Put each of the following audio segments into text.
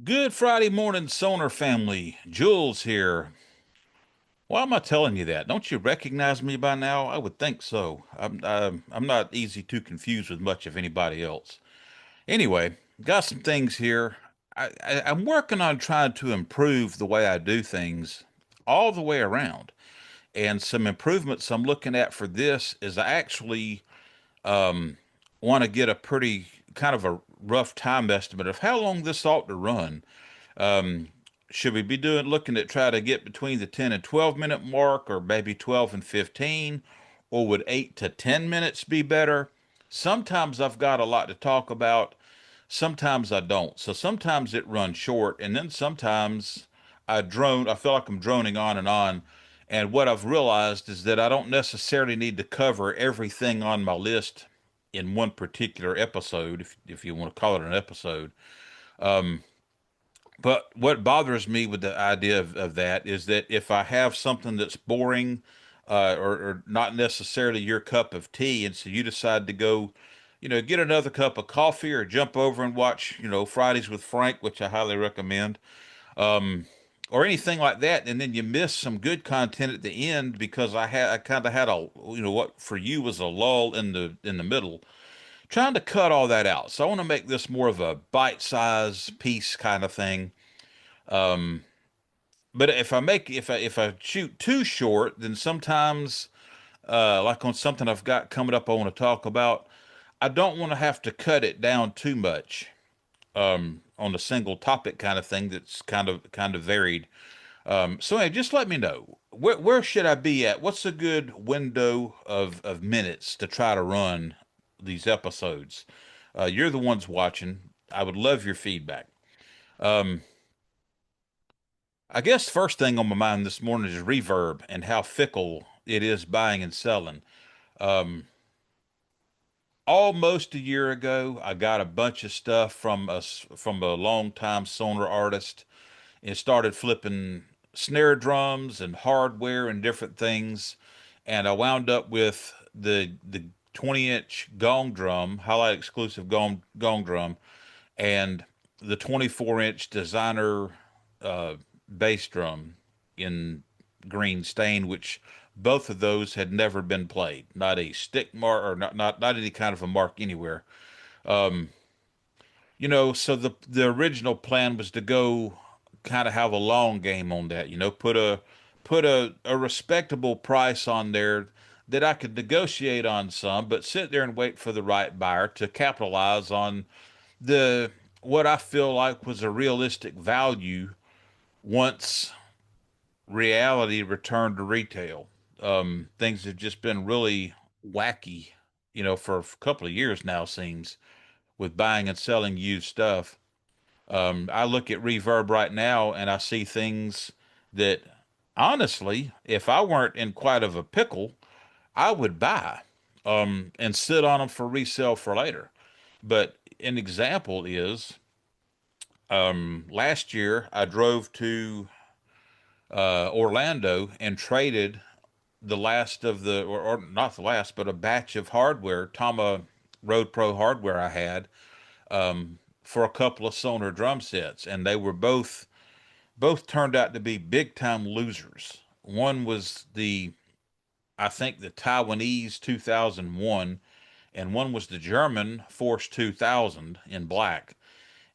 Good Friday morning, Sonor family. Jules here. Why am I telling you that? Don't you recognize me by now? I would think so. I'm not easy to confuse with much of anybody else. Anyway, got some things here. I'm working on trying to improve the way I do things all the way around. And some improvements I'm looking at for this is I actually want to get a pretty kind of a rough time estimate of how long this ought to run. Um, should we be looking at try to get between the 10 and 12 minute mark, or maybe 12 and 15, or would 8 to 10 minutes be better? Sometimes I've got a lot to talk about, sometimes I don't. So sometimes it runs short, and then sometimes I feel like I'm droning on and on. And what I've realized is that I don't necessarily need to cover everything on my list in one particular episode, if you want to call it an episode. But what bothers me with the idea of that is that if I have something that's boring, or not necessarily your cup of tea, and so you decide to go, get another cup of coffee or jump over and watch, Fridays with Frank, which I highly recommend, or anything like that, and then you miss some good content at the end because I kind of had a, what for you was a lull in the middle, trying to cut all that out. So I want to make this more of a bite-size piece kind of thing. But if I shoot too short, then sometimes, like on something I've got coming up I want to talk about, I don't want to have to cut it down too much, on a single topic kind of thing that's kind of varied. So anyway, just let me know where should I be at? What's a good window of minutes to try to run these episodes? You're the ones watching. I would love your feedback. I guess first thing on my mind this morning is reverb and how fickle it is buying and selling. Um, Almost a year ago, I got a bunch of stuff from a longtime Sonor artist and started flipping snare drums and hardware and different things. And I wound up with the 20-inch gong drum, highlight exclusive gong drum, and the 24-inch designer uh, bass drum in green stain, which both of those had never been played. Not a stick mark, or not any kind of a mark anywhere. So the original plan was to go kind of have a long game on that. Put a respectable price on there that I could negotiate on some, but sit there and wait for the right buyer to capitalize on the what I feel like was a realistic value once reality returned to retail. Things have just been really wacky, for a couple of years now, seems, with buying and selling used stuff. I look at Reverb right now and I see things that, honestly, if I weren't in quite of a pickle, I would buy, and sit on them for resale for later. But an example is, last year I drove to Orlando and traded the last of or not the last, but a batch of hardware, Tama Road Pro hardware I had, for a couple of Sonor drum sets, and they were both turned out to be big time losers. One was I think the Taiwanese 2001, and one was the German Force 2000 in black.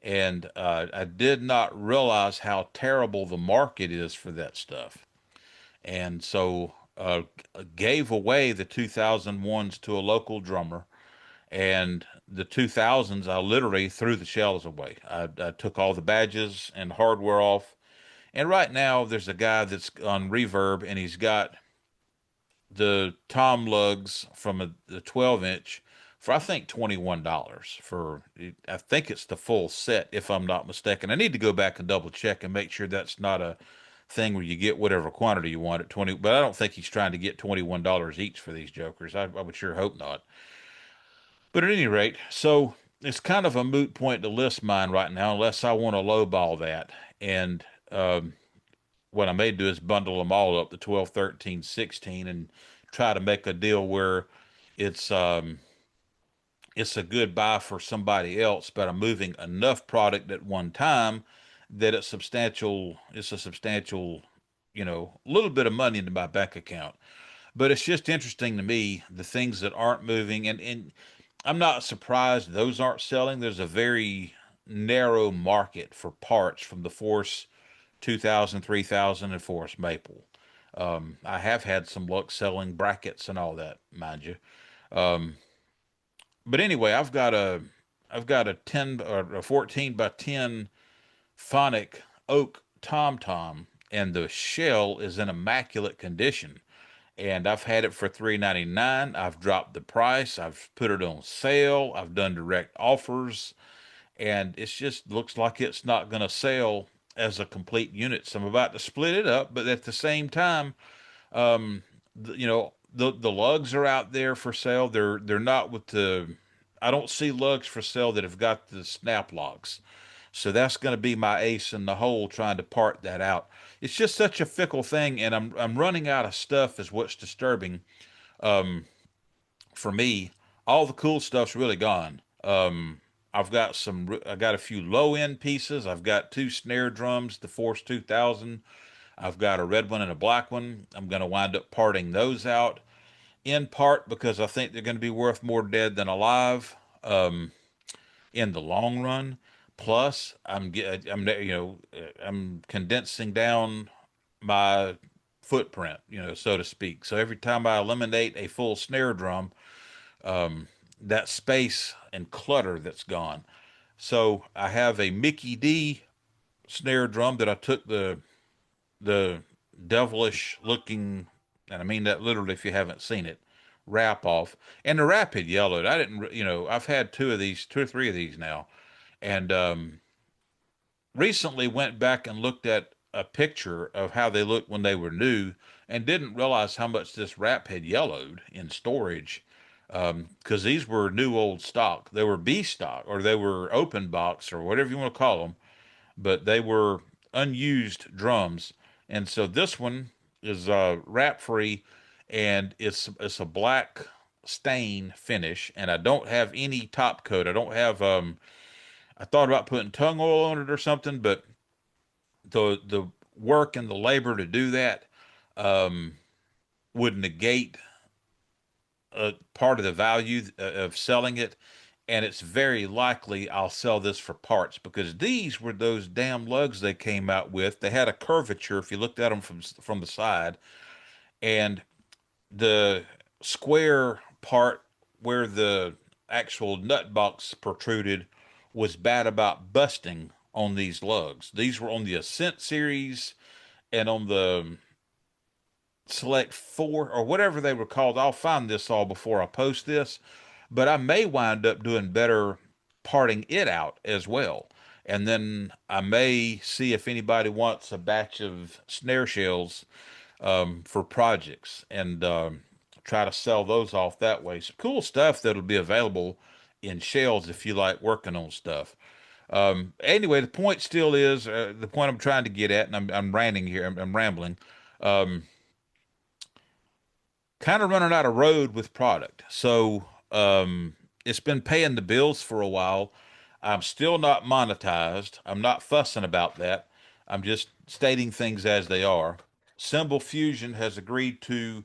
And I did not realize how terrible the market is for that stuff. And so gave away the 2001s to a local drummer, and the 2000s I literally threw the shells away. I took all the badges and hardware off, and right now there's a guy that's on Reverb, and he's got the tom lugs from the 12-inch for, I think, $21 for, I think it's the full set, if I'm not mistaken. I need to go back and double check and make sure that's not a thing where you get whatever quantity you want at 20, but I don't think he's trying to get $21 each for these jokers. I would sure hope not. But at any rate, so it's kind of a moot point to list mine right now, unless I want to lowball that. And what I may do is bundle them all up, the 12, 13, 16, and try to make a deal where it's um, it's a good buy for somebody else, but I'm moving enough product at one time that it's a substantial, little bit of money into my bank account. But it's just interesting to me the things that aren't moving, and I'm not surprised those aren't selling. There's a very narrow market for parts from the Force 2000, 3000, and Force Maple. I have had some luck selling brackets and all that, mind you. But anyway, I've got a 10 or a 14 by 10 phonic oak tom tom, and the shell is in immaculate condition. And I've had it for $3.99. I've dropped the price. I've put it on sale. I've done direct offers, and it just looks like it's not going to sell as a complete unit. So I'm about to split it up, but at the same time, the lugs are out there for sale. They're not with the. I don't see lugs for sale that have got the snap locks. So that's going to be my ace in the hole trying to part that out. It's just such a fickle thing, and I'm running out of stuff is what's disturbing for me. All the cool stuff's really gone. I got a few low end pieces. I've got two snare drums, the Force 2000. I've got a red one and a black one. I'm going to wind up parting those out in part because I think they're going to be worth more dead than alive in the long run. Plus, I'm condensing down my footprint, so to speak. So every time I eliminate a full snare drum, that space and clutter that's gone. So I have a Mickey D snare drum that I took the devilish looking, and I mean that literally if you haven't seen it, wrap off. And the wrap had yellowed. I didn't, I've had two or three of these now, and recently went back and looked at a picture of how they looked when they were new, and didn't realize how much this wrap had yellowed in storage. Because these were new old stock. They were B stock, or they were open box, or whatever you want to call them, but they were unused drums. And so this one is wrap free, and it's a black stain finish, and I don't have any top coat. I don't have I thought about putting tung oil on it or something, but the work and the labor to do that would negate part of the value of selling it, and it's very likely I'll sell this for parts because these were those damn lugs they came out with. They had a curvature if you looked at them from the side, and the square part where the actual nut box protruded was bad about busting on these lugs. These were on the Ascent series and on the Select 4 or whatever they were called. I'll find this all before I post this, but I may wind up doing better parting it out as well. And then I may see if anybody wants a batch of snare shells for projects, and try to sell those off that way. Some cool stuff that'll be available in shells if you like working on stuff. Anyway, the point still is the point I'm trying to get at, and I'm ranting here, I'm rambling. Kind of running out of road with product. So it's been paying the bills for a while. I'm still not monetized. I'm not fussing about that. I'm just stating things as they are. Symbol Fusion has agreed to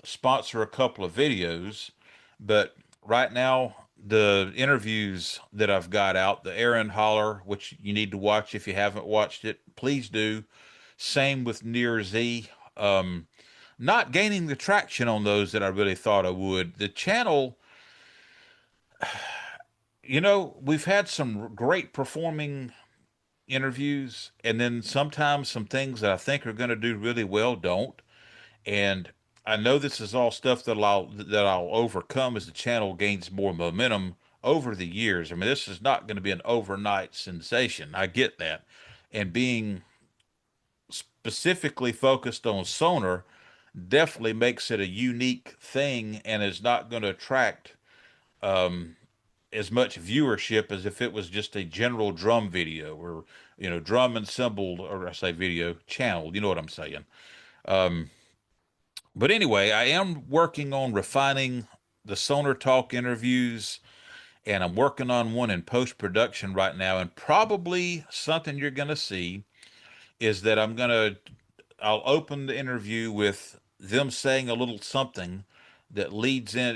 sponsor a couple of videos, but right now the interviews that I've got out, the Aaron Holler, which you need to watch if you haven't watched it, please do. Same with Near Z. Not gaining the traction on those that I really thought I would. The channel, we've had some great performing interviews, and then sometimes some things that I think are going to do really well don't. And I know this is all stuff that I'll overcome as the channel gains more momentum over the years. I mean, this is not going to be an overnight sensation. I get that. And being specifically focused on Sonor definitely makes it a unique thing and is not going to attract as much viewership as if it was just a general drum video or, drum and cymbal, or I say video channel. You know what I'm saying? But anyway, I am working on refining the Sonar Talk interviews and I'm working on one in post production right now. And probably something you're going to see is that I'll open the interview with them saying a little something that leads in,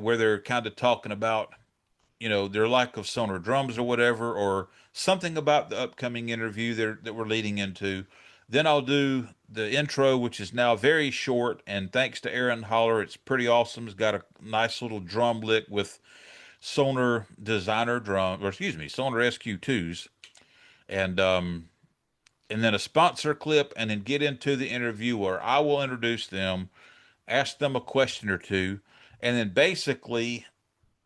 where they're kind of talking about, their lack of Sonor drums or whatever, or something about the upcoming interview that we're leading into. Then I'll do the intro, which is now very short, and thanks to Aaron Holler, it's pretty awesome. It's got a nice little drum lick with Sonor designer drum, or excuse me, Sonor SQ2s, and and then a sponsor clip, and then get into the interview where I will introduce them, ask them a question or two, and then basically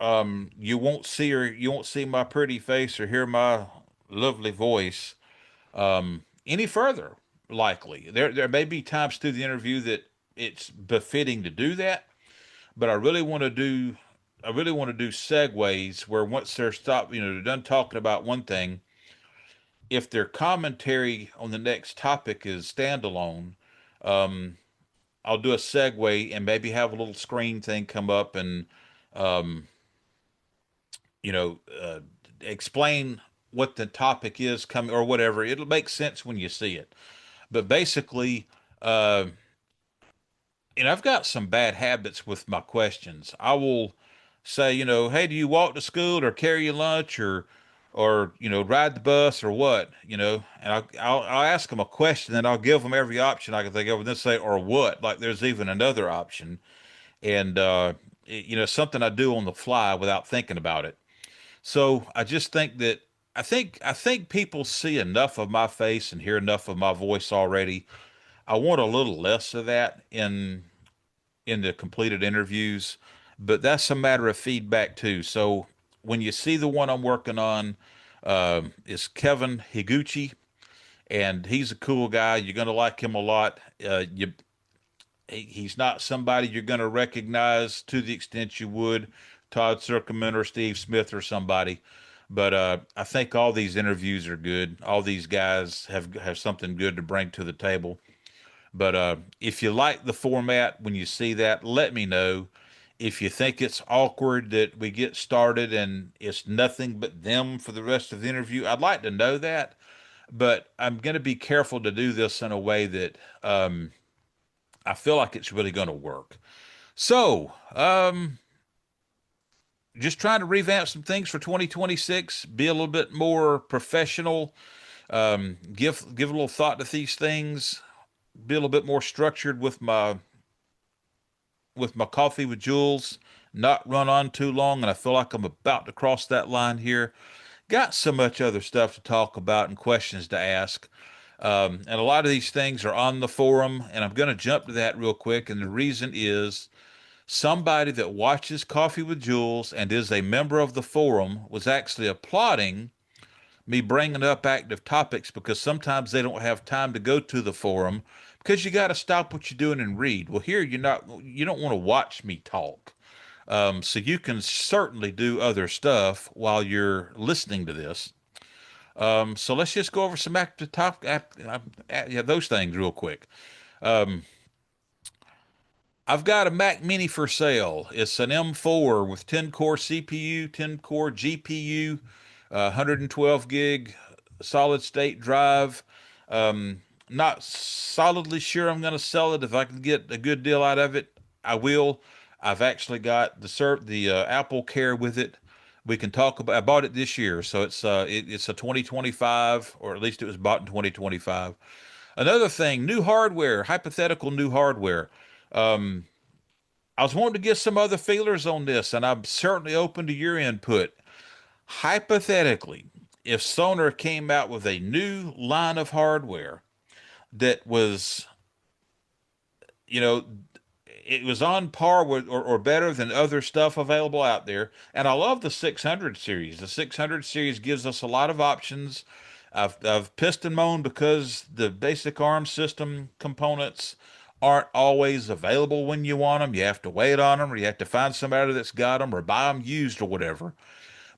you won't see my pretty face or hear my lovely voice any further. Likely, there may be times through the interview that it's befitting to do that, but I really want to do segues where once they're stopped, they're done talking about one thing. If their commentary on the next topic is standalone, um, I'll do a segue and maybe have a little screen thing come up and um, you know, uh, explain what the topic is coming or whatever. It'll make sense when you see it. But basically, uh, and I've got some bad habits with my questions. I will say, hey, do you walk to school or carry your lunch or ride the bus or what, and I'll ask them a question and I'll give them every option I can think of and then say, or what, like there's even another option. And, something I do on the fly without thinking about it. So I just think that I think people see enough of my face and hear enough of my voice already. I want a little less of that in the completed interviews, but that's a matter of feedback too. So when you see the one I'm working on, is Kevin Higuchi, and he's a cool guy. You're gonna like him a lot. He's not somebody you're going to recognize to the extent you would Todd Circumman or Steve Smith or somebody. But I think all these interviews are good. All these guys have something good to bring to the table. But if you like the format when you see that, let me know. If you think it's awkward that we get started and it's nothing but them for the rest of the interview, I'd like to know that. But I'm going to be careful to do this in a way that I feel like it's really going to work. So, just trying to revamp some things for 2026, be a little bit more professional, give a little thought to these things, be a little bit more structured with my coffee with Jules, not run on too long, and I feel like I'm about to cross that line here. Got so much other stuff to talk about and questions to ask. And a lot of these things are on the forum, and I'm going to jump to that real quick. And the reason is somebody that watches Coffee with Jules and is a member of the forum was actually applauding me bringing up active topics because sometimes they don't have time to go to the forum because you got to stop what you're doing and read. Well, here you don't want to watch me talk. So you can certainly do other stuff while you're listening to this. So let's just go over some active top, yeah, those things real quick. Um, I've got a Mac Mini for sale. It's an M4 with 10 core CPU, 10 core GPU, 112 gig solid state drive. Not solidly sure I'm going to sell it. If I can get a good deal out of it, I will. I've actually got the Apple Care with it. We can talk about. I bought it this year, so it's a 2025, or at least it was bought in 2025. Another thing, new hardware, hypothetical new hardware. Um, I was wanting to get some other feelers on this, and I'm certainly open to your input. Hypothetically, if Sonor came out with a new line of hardware that was, you know, it was on par with or better than other stuff available out there. And I love the 600 series. The 600 series gives us a lot of options. I've pissed and moaned because the basic ARM system components aren't always available when you want them. You have to wait on them, or you have to find somebody that's got them, or buy them used, or whatever.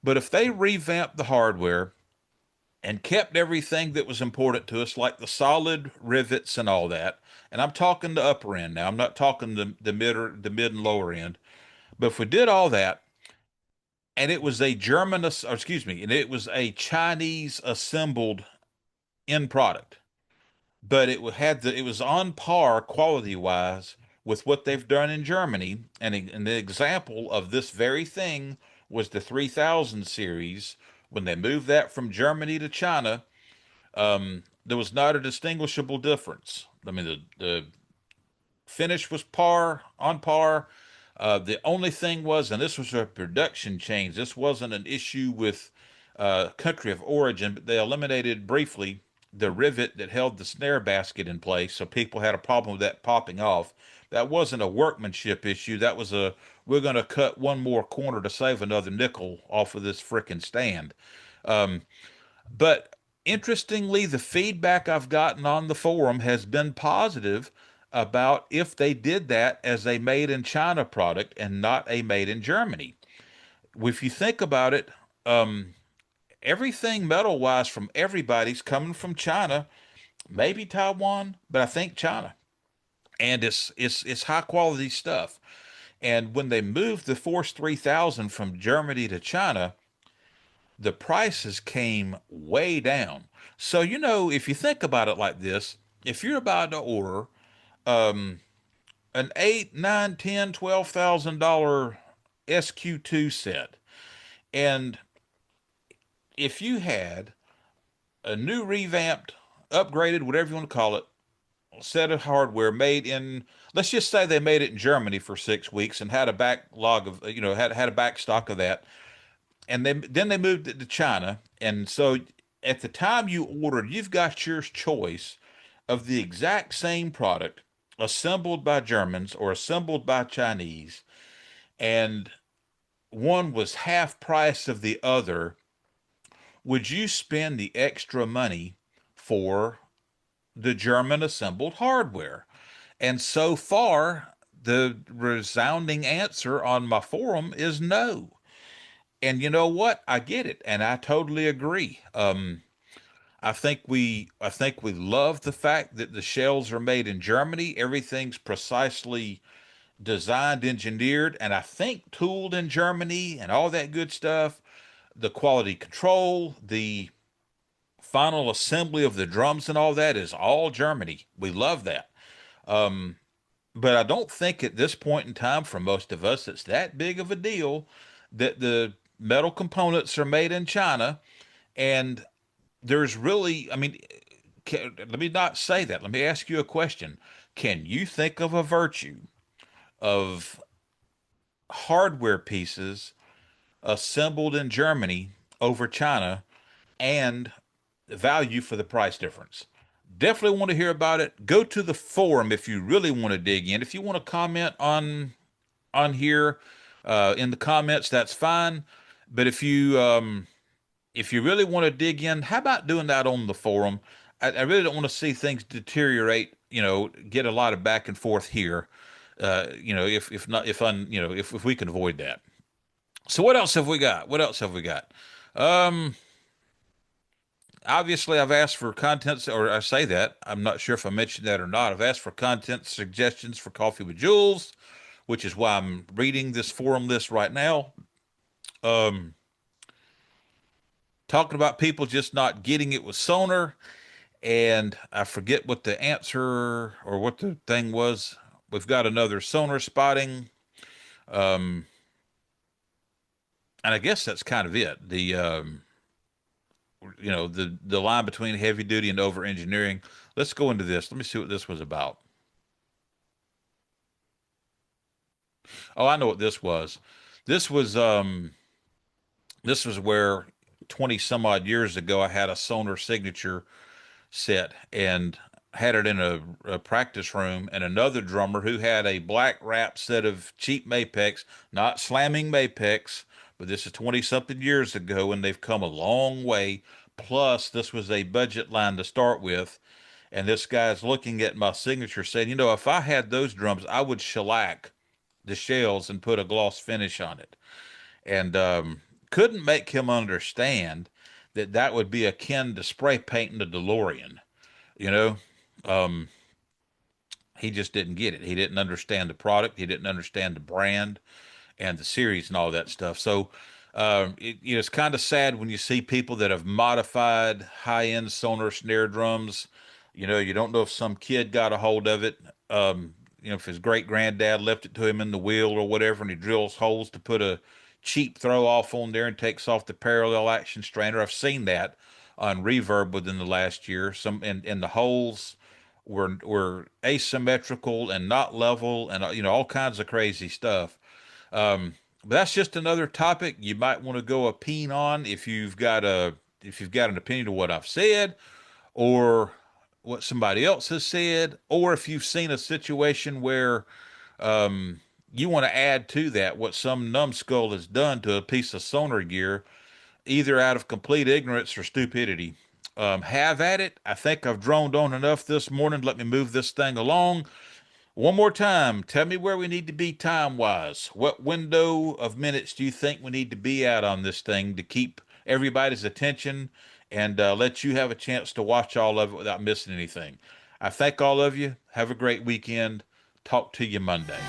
But if they revamp the hardware and kept everything that was important to us, like the solid rivets and all that. And I'm talking the upper end now. I'm not talking the mid and lower end. But if we did all that, and it was a German, or excuse me, and it was a Chinese assembled end product, but it was on par quality wise with what they've done in Germany. And the example of this very thing was the 3000 series. When they moved that from Germany to China, there was not a distinguishable difference. I mean, the finish was on par. The only thing was, and this was a production change, this wasn't an issue with country of origin, but they eliminated briefly the rivet that held the snare basket in place. So people had a problem with that popping off. That wasn't a workmanship issue. That was we're going to cut one more corner to save another nickel off of this frickin' stand. But interestingly, the feedback I've gotten on the forum has been positive about if they did that as a made in China product and not a made in Germany. If you think about it, everything metal wise from everybody's coming from China, maybe Taiwan, but I think China. And it's high quality stuff. And when they moved the Force 3000 from Germany to China, the prices came way down. So, if you think about it like this, if you're about to order an 8, 9, 10, $12,000 SQ2 set, and if you had a new revamped, upgraded, whatever you want to call it, set of hardware made in, let's just say they made it in Germany for 6 weeks and had a backlog of, had a back stock of that, and then they moved it to China. And so at the time you ordered, you've got your choice of the exact same product assembled by Germans or assembled by Chinese, and one was half price of the other. Would you spend the extra money for the German assembled hardware? And so far, the resounding answer on my forum is no. And you know what? I get it, and I totally agree. I think we love the fact that the shells are made in Germany. Everything's precisely designed, engineered, and I think tooled in Germany, and all that good stuff. The quality control, the final assembly of the drums, and all that is all Germany. We love that. But I don't think at this point in time, for most of us, it's that big of a deal that the metal components are made in China. And there's really, I mean, let me not say that. Let me ask you a question. Can you think of a virtue of hardware pieces assembled in Germany over China and value for the price difference? Definitely want to hear about it. Go to the forum if you really want to dig in. If you want to comment on here in the comments, that's fine. But if you really want to dig in, how about doing that on the forum? I really don't want to see things deteriorate. Get a lot of back and forth here. If not, if we can avoid that. So what else have we got? What else have we got? Um, Obviously, I've asked for content, or I say that I'm not sure if I mentioned that or not. I've asked for content suggestions for Coffee with Jules, which is why I'm reading this forum list right now. Um, Talking about people just not getting it with Sonor, and I forget what the answer or what the thing was. We've got another Sonor spotting, um, and I guess that's kind of it. The line between heavy duty and over engineering. Let's go into this. Let me see what this was about. Oh, I know what this was. This was um this was where 20 some odd years ago I had a Sonor signature set and had it in a practice room, and another drummer who had a black wrap set of cheap Mapex, not slamming Mapex, but this is 20 something years ago and they've come a long way. Plus, this was a budget line to start with. And this guy's looking at my signature saying, if I had those drums, I would shellac the shells and put a gloss finish on it. And couldn't make him understand that that would be akin to spray painting a DeLorean. You know, um, he just didn't get it. He didn't understand the product. He didn't understand the brand and the series and all that stuff. So, It's kind of sad when you see people that have modified high-end Sonor snare drums. You don't know if some kid got a hold of it. If his great granddad left it to him in the wheel or whatever, and he drills holes to put a cheap throw off on there and takes off the parallel action strainer. I've seen that on Reverb within the last year. And the holes were asymmetrical and not level, and all kinds of crazy stuff. But that's just another topic you might want to go a peen on if you've got an opinion of what I've said or what somebody else has said, or if you've seen a situation where you want to add to that what some numbskull has done to a piece of sonar gear, either out of complete ignorance or stupidity. Have at it. I think I've droned on enough this morning. Let me move this thing along. One more time, tell me where we need to be time wise. What window of minutes do you think we need to be at on this thing to keep everybody's attention and let you have a chance to watch all of it without missing anything? I thank all of you. Have a great weekend. Talk to you Monday.